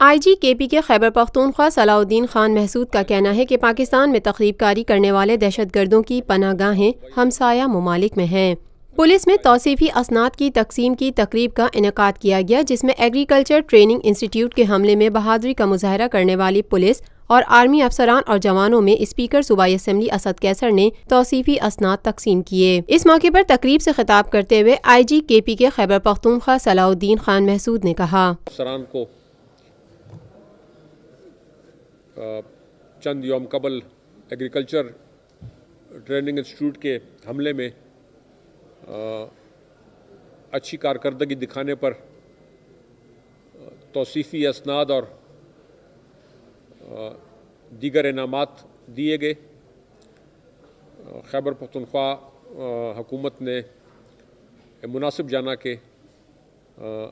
آئی جی کے پی کے خیبر پختونخوا صلاح خان محسود کا کہنا ہے کہ پاکستان میں تخریب کاری کرنے والے دہشت گردوں کی پناہ گاہیں ہمسایہ ممالک میں ہیں۔ پولیس میں توصیفی اسناد کی تقسیم کی تقریب کا انعقاد کیا گیا، جس میں ایگریکلچر ٹریننگ انسٹی ٹیوٹ کے حملے میں بہادری کا مظاہرہ کرنے والی پولیس اور آرمی افسران اور جوانوں میں اسپیکر صوبائی اسمبلی اسد کیسر نے توصیفی اسناد تقسیم کیے۔ اس موقع پر تقریب سے خطاب کرتے ہوئے آئی جی کے پی کے خیبر پختونخوا صلاح خان محسود نے کہا، افسران کو چند یوم قبل ایگریکلچر ٹریننگ انسٹیٹیوٹ کے حملے میں اچھی کارکردگی دکھانے پر توصیفی اسناد اور دیگر انعامات دیے گئے۔ خیبر پختونخوا حکومت نے مناسب جانا کہ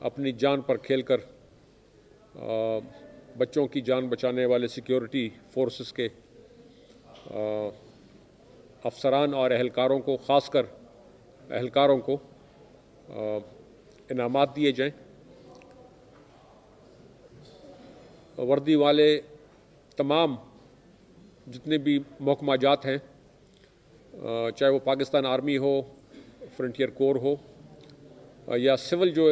اپنی جان پر کھیل کر بچوں کی جان بچانے والے سیکیورٹی فورسز کے افسران اور اہلکاروں کو، خاص کر اہلکاروں کو انعامات دیے جائیں۔ وردی والے تمام جتنے بھی محکمہ جات ہیں، چاہے وہ پاکستان آرمی ہو، فرنٹیئر کور ہو یا سول جو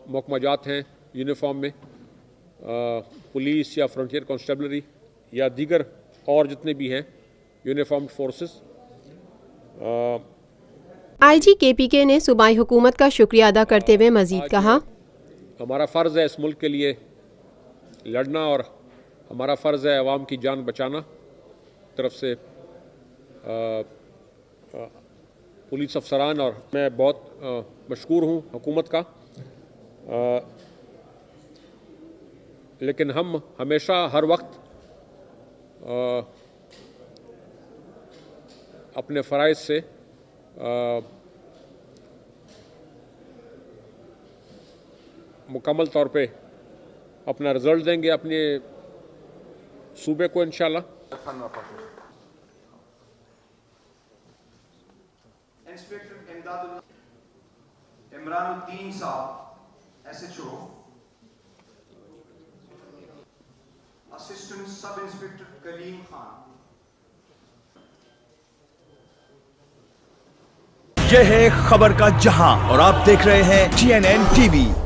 محکمہ جات ہیں یونیفارم میں، پولیس یا فرنٹیئر کانسٹیبلری یا دیگر اور جتنے بھی ہیں یونیفارمڈ فورسز، آئی جی کے پی کے نے صوبائی حکومت کا شکریہ ادا کرتے ہوئے مزید کہا، ہمارا فرض ہے اس ملک کے لیے لڑنا اور ہمارا فرض ہے عوام کی جان بچانا۔ طرف سے پولیس افسران اور میں بہت مشکور ہوں حکومت کا، لیکن ہم ہمیشہ ہر وقت اپنے فرائض سے مکمل طور پہ اپنا رزلٹ دیں گے اپنے صوبے کو انشاءاللہ۔ Inspector Imran Uddin sahab S H O, assistant sub inspector Kaleem Khan. یہ ہے خبر کا جہاں اور آپ دیکھ رہے ہیں TNN TV۔